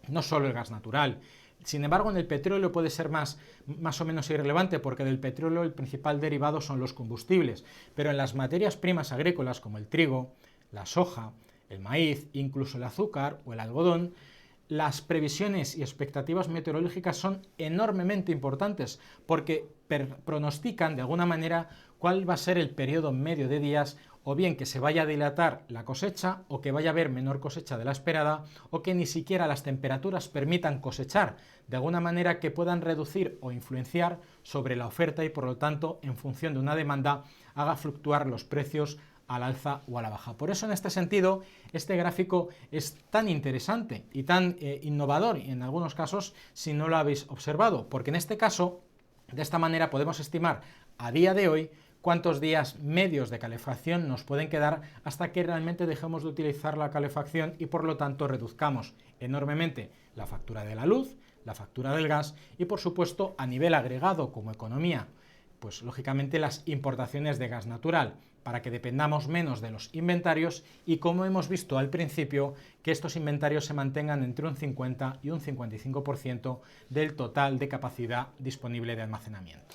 no solo el gas natural. Sin embargo, en el petróleo puede ser más o menos irrelevante porque del petróleo el principal derivado son los combustibles, pero en las materias primas agrícolas como el trigo, la soja, el maíz, incluso el azúcar o el algodón, las previsiones y expectativas meteorológicas son enormemente importantes porque pronostican de alguna manera cuál va a ser el periodo medio de días, o bien que se vaya a dilatar la cosecha o que vaya a haber menor cosecha de la esperada o que ni siquiera las temperaturas permitan cosechar, de alguna manera que puedan reducir o influenciar sobre la oferta y por lo tanto en función de una demanda haga fluctuar los precios al alza o a la baja. Por eso en este sentido este gráfico es tan interesante y tan innovador y en algunos casos si no lo habéis observado, porque en este caso de esta manera podemos estimar a día de hoy cuántos días medios de calefacción nos pueden quedar hasta que realmente dejemos de utilizar la calefacción y por lo tanto reduzcamos enormemente la factura de la luz, la factura del gas y por supuesto a nivel agregado como economía, pues lógicamente las importaciones de gas natural para que dependamos menos de los inventarios y como hemos visto al principio que estos inventarios se mantengan entre un 50 y un 55% del total de capacidad disponible de almacenamiento.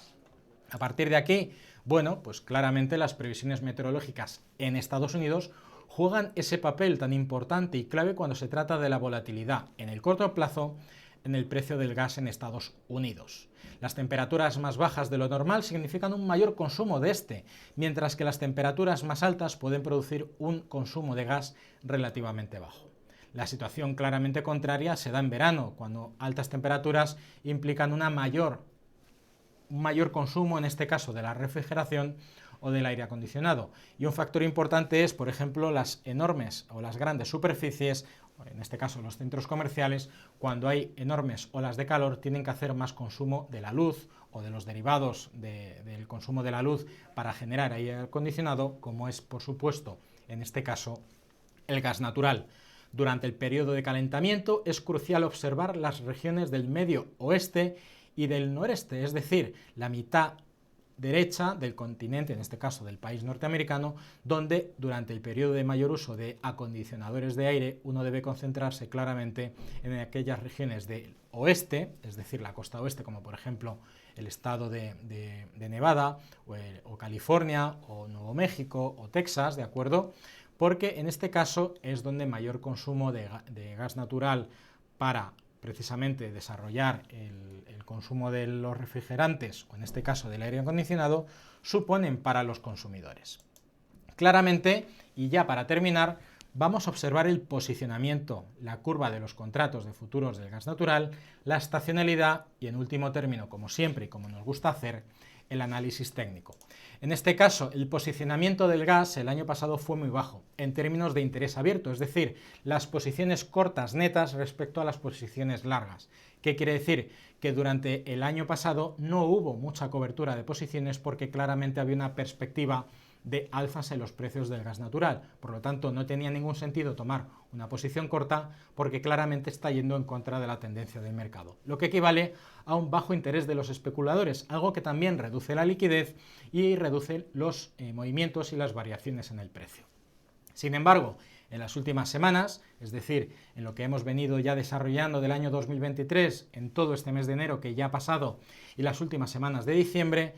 A partir de aquí, bueno, pues claramente las previsiones meteorológicas en Estados Unidos juegan ese papel tan importante y clave cuando se trata de la volatilidad en el corto plazo en el precio del gas en Estados Unidos. Las temperaturas más bajas de lo normal significan un mayor consumo de este, mientras que las temperaturas más altas pueden producir un consumo de gas relativamente bajo. La situación claramente contraria se da en verano, cuando altas temperaturas implican un mayor consumo, en este caso de la refrigeración o del aire acondicionado. Y un factor importante es, por ejemplo, las enormes o las grandes superficies, en este caso los centros comerciales, cuando hay enormes olas de calor, tienen que hacer más consumo de la luz o de los derivados del consumo de la luz para generar aire acondicionado, como es, por supuesto, en este caso, el gas natural. Durante el periodo de calentamiento es crucial observar las regiones del medio oeste y del noreste, es decir, la mitad derecha del continente, en este caso del país norteamericano, donde durante el periodo de mayor uso de acondicionadores de aire uno debe concentrarse claramente en aquellas regiones del oeste, es decir, la costa oeste, como por ejemplo el estado de Nevada o California o Nuevo México o Texas, ¿de acuerdo? Porque en este caso es donde mayor consumo de gas natural para precisamente desarrollar el consumo de los refrigerantes, o en este caso del aire acondicionado, suponen para los consumidores. Claramente, y ya para terminar, vamos a observar el posicionamiento, la curva de los contratos de futuros del gas natural, la estacionalidad y, en último término, como siempre y como nos gusta hacer, el análisis técnico. En este caso, el posicionamiento del gas el año pasado fue muy bajo, en términos de interés abierto, es decir, las posiciones cortas netas respecto a las posiciones largas. ¿Qué quiere decir? Que durante el año pasado no hubo mucha cobertura de posiciones porque claramente había una perspectiva de alzas en los precios del gas natural. Por lo tanto, no tenía ningún sentido tomar una posición corta porque claramente está yendo en contra de la tendencia del mercado, lo que equivale a un bajo interés de los especuladores, algo que también reduce la liquidez y reduce los movimientos y las variaciones en el precio. Sin embargo, en las últimas semanas, es decir, en lo que hemos venido ya desarrollando del año 2023, en todo este mes de enero que ya ha pasado y las últimas semanas de diciembre,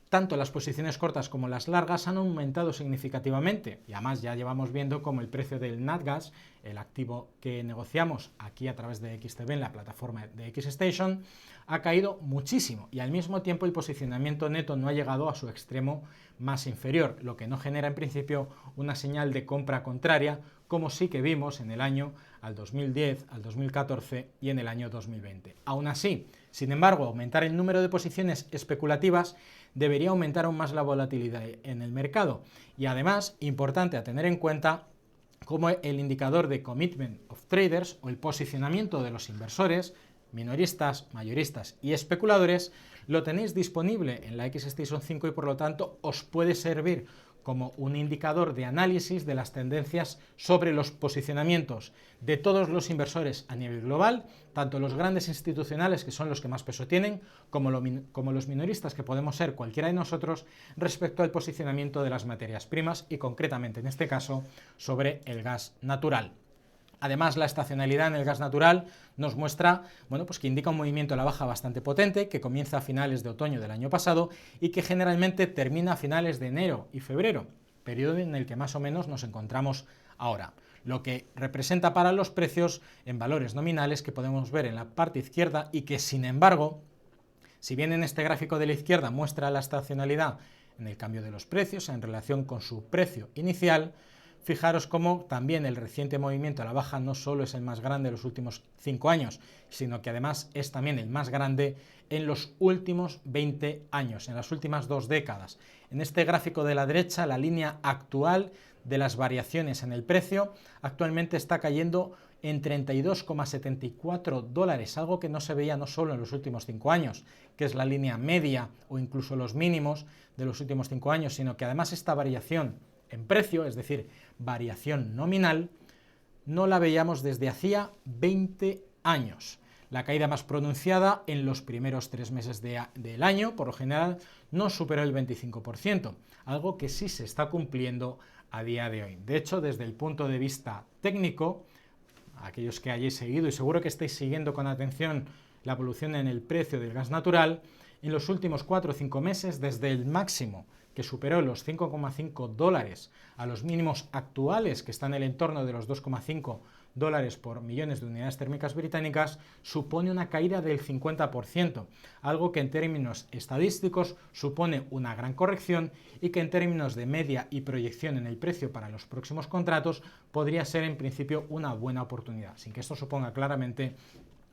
tanto las posiciones cortas como las largas han aumentado significativamente y además ya llevamos viendo como el precio del NatGas, el activo que negociamos aquí a través de XTB en la plataforma de XStation, ha caído muchísimo y al mismo tiempo el posicionamiento neto no ha llegado a su extremo más inferior, lo que no genera en principio una señal de compra contraria como sí que vimos en el año al 2010, al 2014 y en el año 2020. Aún así, sin embargo, aumentar el número de posiciones especulativas debería aumentar aún más la volatilidad en el mercado y además, importante a tener en cuenta, como el indicador de Commitment of Traders o el posicionamiento de los inversores, minoristas, mayoristas y especuladores, lo tenéis disponible en la XStation 5 y por lo tanto os puede servir como un indicador de análisis de las tendencias sobre los posicionamientos de todos los inversores a nivel global, tanto los grandes institucionales, que son los que más peso tienen, como los minoristas, que podemos ser cualquiera de nosotros, respecto al posicionamiento de las materias primas y concretamente en este caso sobre el gas natural. Además, la estacionalidad en el gas natural nos muestra, pues que indica un movimiento a la baja bastante potente, que comienza a finales de otoño del año pasado y que generalmente termina a finales de enero y febrero, periodo en el que más o menos nos encontramos ahora, lo que representa para los precios en valores nominales que podemos ver en la parte izquierda y que, sin embargo, si bien en este gráfico de la izquierda muestra la estacionalidad en el cambio de los precios en relación con su precio inicial, fijaros cómo también el reciente movimiento a la baja no solo es el más grande de los últimos 5 años, sino que además es también el más grande en los últimos 20 años, en las últimas 2 décadas. En este gráfico de la derecha, la línea actual de las variaciones en el precio actualmente está cayendo en 32,74 dólares, algo que no se veía no solo en los últimos 5 años, que es la línea media o incluso los mínimos de los últimos 5 años, sino que además esta variación en precio, es decir, variación nominal, no la veíamos desde hacía 20 años. La caída más pronunciada en los primeros 3 meses del año, por lo general, no superó el 25%, algo que sí se está cumpliendo a día de hoy. De hecho, desde el punto de vista técnico, aquellos que hayáis seguido y seguro que estáis siguiendo con atención la evolución en el precio del gas natural, en los últimos 4 o 5 meses, desde el máximo que superó los 5,5 dólares a los mínimos actuales, que están en el entorno de los 2,5 dólares por millones de unidades térmicas británicas, supone una caída del 50%, algo que en términos estadísticos supone una gran corrección y que en términos de media y proyección en el precio para los próximos contratos podría ser en principio una buena oportunidad, sin que esto suponga claramente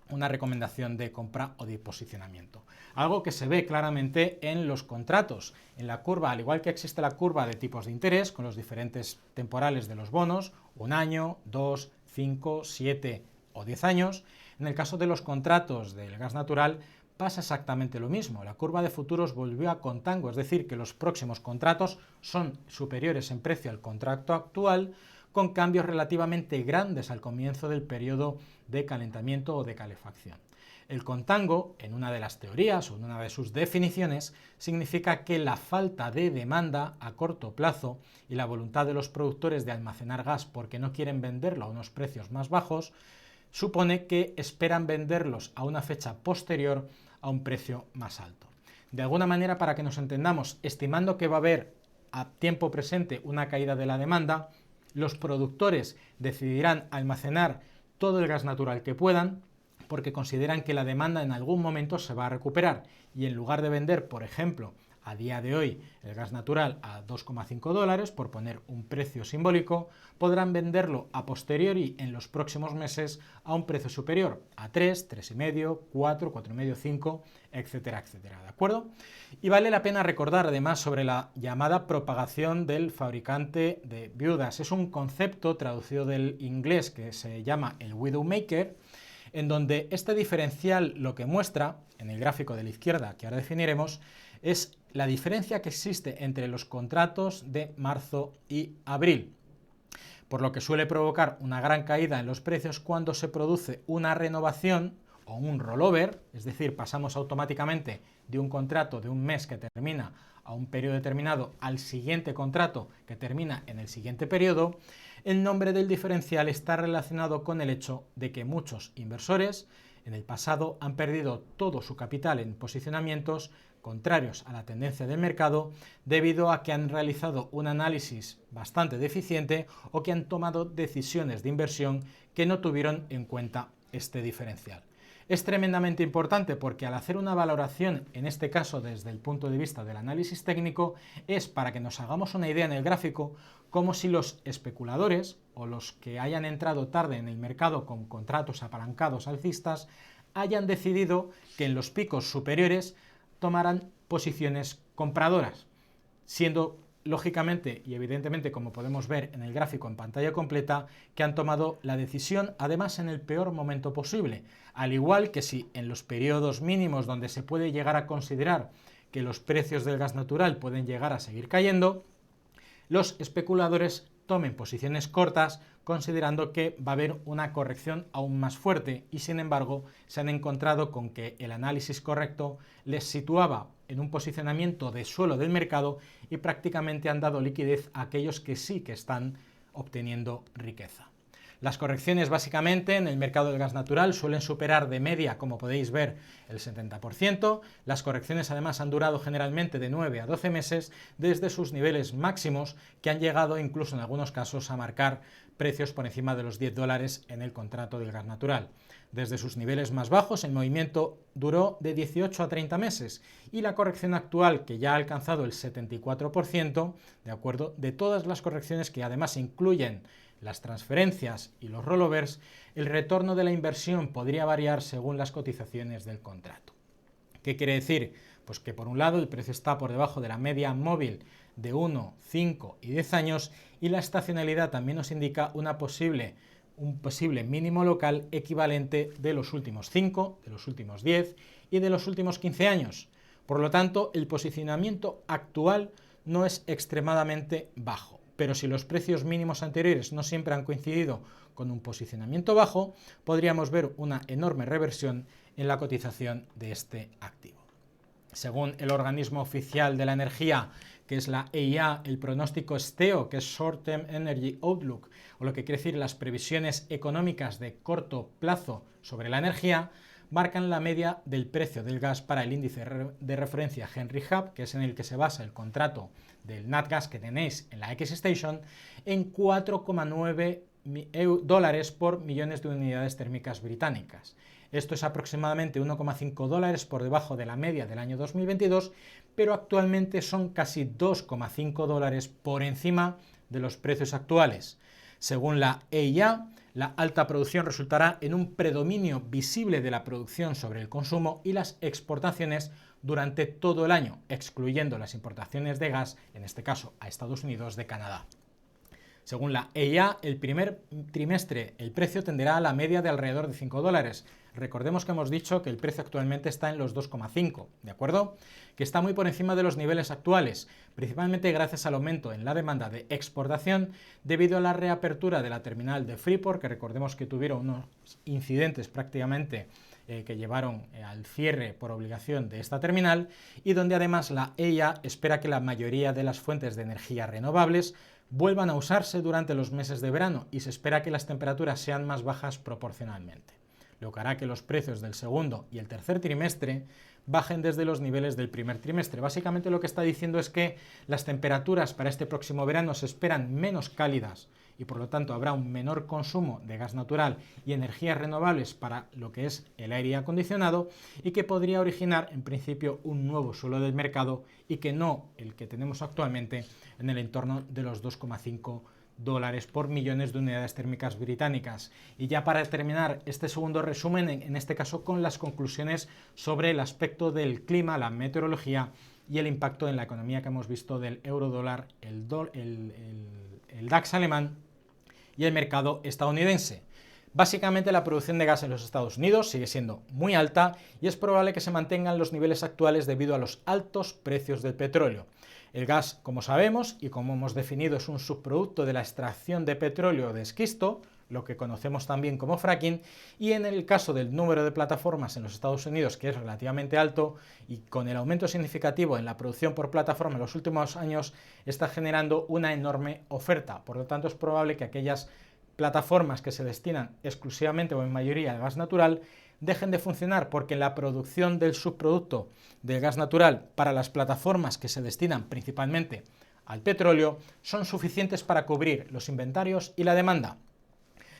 una recomendación de compra o de posicionamiento. Algo que se ve claramente en los contratos, en la curva, al igual que existe la curva de tipos de interés con los diferentes temporales de los bonos, 1 año, 2, 5, 7 o 10 años, en el caso de los contratos del gas natural pasa exactamente lo mismo. La curva de futuros volvió a contango, es decir, que los próximos contratos son superiores en precio al contrato actual, con cambios relativamente grandes al comienzo del periodo de calentamiento o de calefacción. El contango, en una de las teorías o en una de sus definiciones, significa que la falta de demanda a corto plazo y la voluntad de los productores de almacenar gas porque no quieren venderlo a unos precios más bajos, supone que esperan venderlos a una fecha posterior a un precio más alto. De alguna manera, para que nos entendamos, estimando que va a haber a tiempo presente una caída de la demanda, los productores decidirán almacenar todo el gas natural que puedan porque consideran que la demanda en algún momento se va a recuperar y en lugar de vender, por ejemplo, a día de hoy el gas natural a 2,5 dólares, por poner un precio simbólico, podrán venderlo a posteriori en los próximos meses a un precio superior, a 3, 3,5, 4, 4,5, 5, etcétera, etcétera, ¿de acuerdo? Y vale la pena recordar además sobre la llamada propagación del fabricante de viudas. Es un concepto traducido del inglés que se llama el Widowmaker, en donde este diferencial lo que muestra, en el gráfico de la izquierda que ahora definiremos, es la diferencia que existe entre los contratos de marzo y abril, por lo que suele provocar una gran caída en los precios cuando se produce una renovación o un rollover, es decir, pasamos automáticamente de un contrato de un mes que termina a un periodo determinado al siguiente contrato que termina en el siguiente periodo. El nombre del diferencial está relacionado con el hecho de que muchos inversores en el pasado han perdido todo su capital en posicionamientos contrarios a la tendencia del mercado debido a que han realizado un análisis bastante deficiente o que han tomado decisiones de inversión que no tuvieron en cuenta este diferencial. Es tremendamente importante porque al hacer una valoración, en este caso desde el punto de vista del análisis técnico, es para que nos hagamos una idea en el gráfico como si los especuladores o los que hayan entrado tarde en el mercado con contratos apalancados alcistas hayan decidido que en los picos superiores tomaran posiciones compradoras, siendo lógicamente y evidentemente, como podemos ver en el gráfico en pantalla completa, que han tomado la decisión además en el peor momento posible, al igual que si en los periodos mínimos donde se puede llegar a considerar que los precios del gas natural pueden llegar a seguir cayendo, los especuladores tomen posiciones cortas considerando que va a haber una corrección aún más fuerte y sin embargo se han encontrado con que el análisis correcto les situaba en un posicionamiento de suelo del mercado y prácticamente han dado liquidez a aquellos que sí que están obteniendo riqueza. Las correcciones básicamente en el mercado del gas natural suelen superar de media, como podéis ver, el 70%. Las correcciones además han durado generalmente de 9 a 12 meses desde sus niveles máximos, que han llegado incluso en algunos casos a marcar precios por encima de los 10 dólares en el contrato del gas natural. Desde sus niveles más bajos el movimiento duró de 18 a 30 meses y la corrección actual, que ya ha alcanzado el 74%, de acuerdo, de todas las correcciones que además incluyen las transferencias y los rollovers, el retorno de la inversión podría variar según las cotizaciones del contrato. ¿Qué quiere decir? Pues que por un lado el precio está por debajo de la media móvil de 1, 5 y 10 años y la estacionalidad también nos indica un posible mínimo local equivalente de los últimos 5, de los últimos 10 y de los últimos 15 años. Por lo tanto, el posicionamiento actual no es extremadamente bajo. Pero si los precios mínimos anteriores no siempre han coincidido con un posicionamiento bajo, podríamos ver una enorme reversión en la cotización de este activo. Según el organismo oficial de la energía, que es la EIA, el pronóstico STEO, que es Short Term Energy Outlook, o lo que quiere decir las previsiones económicas de corto plazo sobre la energía, marcan la media del precio del gas para el índice de referencia Henry Hub, que es en el que se basa el contrato del NatGas que tenéis en la X-Station, en 4,9 dólares por millones de unidades térmicas británicas. Esto es aproximadamente 1,5 dólares por debajo de la media del año 2022, pero actualmente son casi 2,5 dólares por encima de los precios actuales. Según la EIA, la alta producción resultará en un predominio visible de la producción sobre el consumo y las exportaciones durante todo el año, excluyendo las importaciones de gas, en este caso a Estados Unidos de Canadá. Según la EIA, el primer trimestre el precio tenderá a la media de alrededor de 5 dólares. Recordemos que hemos dicho que el precio actualmente está en los 2,5, ¿de acuerdo? Que está muy por encima de los niveles actuales, principalmente gracias al aumento en la demanda de exportación debido a la reapertura de la terminal de Freeport, que recordemos que tuvieron unos incidentes prácticamente que llevaron al cierre por obligación de esta terminal, y donde además la EIA espera que la mayoría de las fuentes de energía renovables vuelvan a usarse durante los meses de verano y se espera que las temperaturas sean más bajas proporcionalmente, lo que hará que los precios del segundo y el tercer trimestre bajen desde los niveles del primer trimestre. Básicamente lo que está diciendo es que las temperaturas para este próximo verano se esperan menos cálidas y por lo tanto habrá un menor consumo de gas natural y energías renovables para lo que es el aire acondicionado, y que podría originar en principio un nuevo suelo del mercado y que no el que tenemos actualmente en el entorno de los 2,5 dólares por millones de unidades térmicas británicas. Y ya para terminar este segundo resumen, en este caso con las conclusiones sobre el aspecto del clima, la meteorología y el impacto en la economía que hemos visto del eurodólar, el DAX alemán y el mercado estadounidense. Básicamente la producción de gas en los Estados Unidos sigue siendo muy alta y es probable que se mantengan los niveles actuales debido a los altos precios del petróleo. El gas, como sabemos y como hemos definido, es un subproducto de la extracción de petróleo de esquisto, lo que conocemos también como fracking, y en el caso del número de plataformas en los Estados Unidos, que es relativamente alto, y con el aumento significativo en la producción por plataforma en los últimos años, está generando una enorme oferta. Por lo tanto, es probable que aquellas plataformas que se destinan exclusivamente o en mayoría al gas natural dejen de funcionar, porque la producción del subproducto del gas natural para las plataformas que se destinan principalmente al petróleo son suficientes para cubrir los inventarios y la demanda.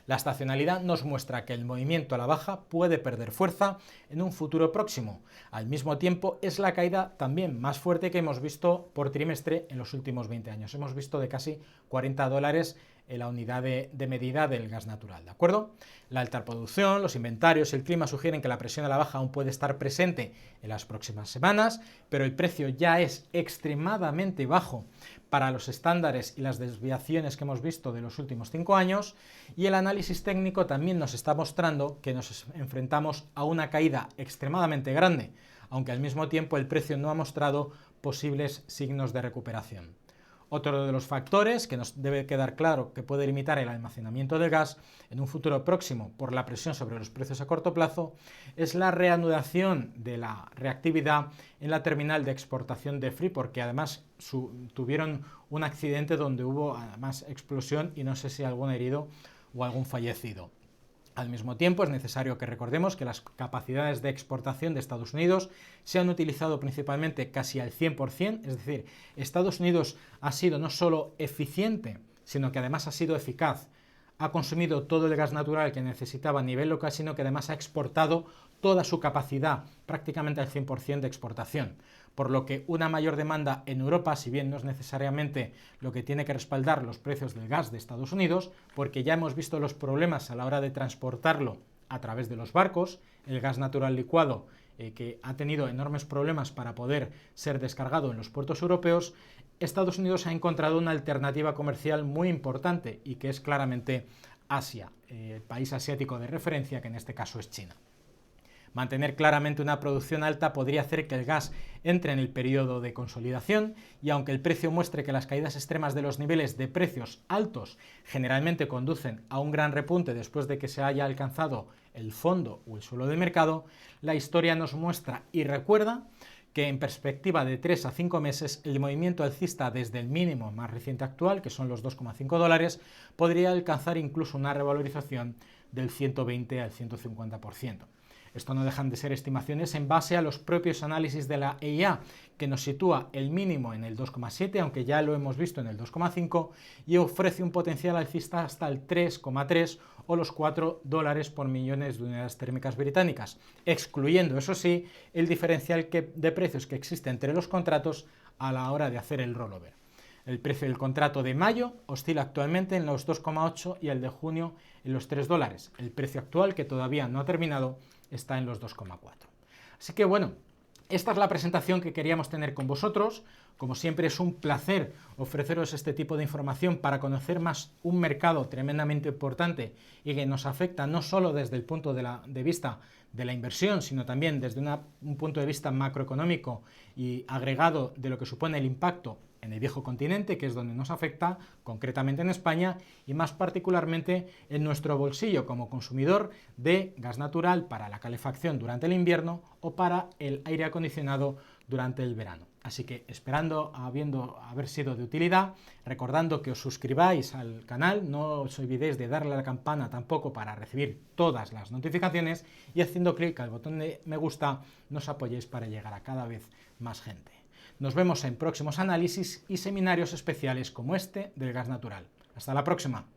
La estacionalidad nos muestra que el movimiento a la baja puede perder fuerza en un futuro próximo. Al mismo tiempo, es la caída también más fuerte que hemos visto por trimestre en los últimos 20 años. Hemos visto de casi 40 dólares en la unidad de medida del gas natural, ¿de acuerdo? La alta producción, los inventarios y el clima sugieren que la presión a la baja aún puede estar presente en las próximas semanas, pero el precio ya es extremadamente bajo para los estándares y las desviaciones que hemos visto de los últimos 5 años, y el análisis técnico también nos está mostrando que nos enfrentamos a una caída extremadamente grande, aunque al mismo tiempo el precio no ha mostrado posibles signos de recuperación. Otro de los factores que nos debe quedar claro que puede limitar el almacenamiento del gas en un futuro próximo por la presión sobre los precios a corto plazo es la reanudación de la reactividad en la terminal de exportación de Freeport, que además tuvieron un accidente donde hubo además explosión y no sé si algún herido o algún fallecido. Al mismo tiempo, es necesario que recordemos que las capacidades de exportación de Estados Unidos se han utilizado principalmente casi al 100%, es decir, Estados Unidos ha sido no solo eficiente, sino que además ha sido eficaz. Ha consumido todo el gas natural que necesitaba a nivel local, sino que además ha exportado toda su capacidad, prácticamente al 100% de exportación. Por lo que una mayor demanda en Europa, si bien no es necesariamente lo que tiene que respaldar los precios del gas de Estados Unidos, porque ya hemos visto los problemas a la hora de transportarlo a través de los barcos, el gas natural licuado que ha tenido enormes problemas para poder ser descargado en los puertos europeos, Estados Unidos ha encontrado una alternativa comercial muy importante y que es claramente Asia, el país asiático de referencia, que en este caso es China. Mantener claramente una producción alta podría hacer que el gas entre en el periodo de consolidación, y aunque el precio muestre que las caídas extremas de los niveles de precios altos generalmente conducen a un gran repunte después de que se haya alcanzado el fondo o el suelo del mercado, la historia nos muestra y recuerda que en perspectiva de 3 a 5 meses el movimiento alcista desde el mínimo más reciente actual, que son los 2,5 dólares, podría alcanzar incluso una revalorización del 120 al 150%. Esto no dejan de ser estimaciones en base a los propios análisis de la EIA, que nos sitúa el mínimo en el 2,7, aunque ya lo hemos visto en el 2,5, y ofrece un potencial alcista hasta el 3,3 o los $4 por millones de unidades térmicas británicas, excluyendo, eso sí, el diferencial de precios que existe entre los contratos a la hora de hacer el rollover. El precio del contrato de mayo oscila actualmente en los 2,8 y el de junio en los $3. El precio actual, que todavía no ha terminado, está en los 2,4. Así que bueno, esta es la presentación que queríamos tener con vosotros. Como siempre, es un placer ofreceros este tipo de información para conocer más un mercado tremendamente importante y que nos afecta no solo desde el punto de vista de la inversión, sino también desde un punto de vista macroeconómico y agregado de lo que supone el impacto en el viejo continente, que es donde nos afecta, concretamente en España, y más particularmente en nuestro bolsillo como consumidor de gas natural para la calefacción durante el invierno o para el aire acondicionado durante el verano. Así que esperando haber sido de utilidad, recordando que os suscribáis al canal, no os olvidéis de darle a la campana tampoco para recibir todas las notificaciones y haciendo clic al botón de me gusta nos apoyéis para llegar a cada vez más gente. Nos vemos en próximos análisis y seminarios especiales como este del gas natural. Hasta la próxima.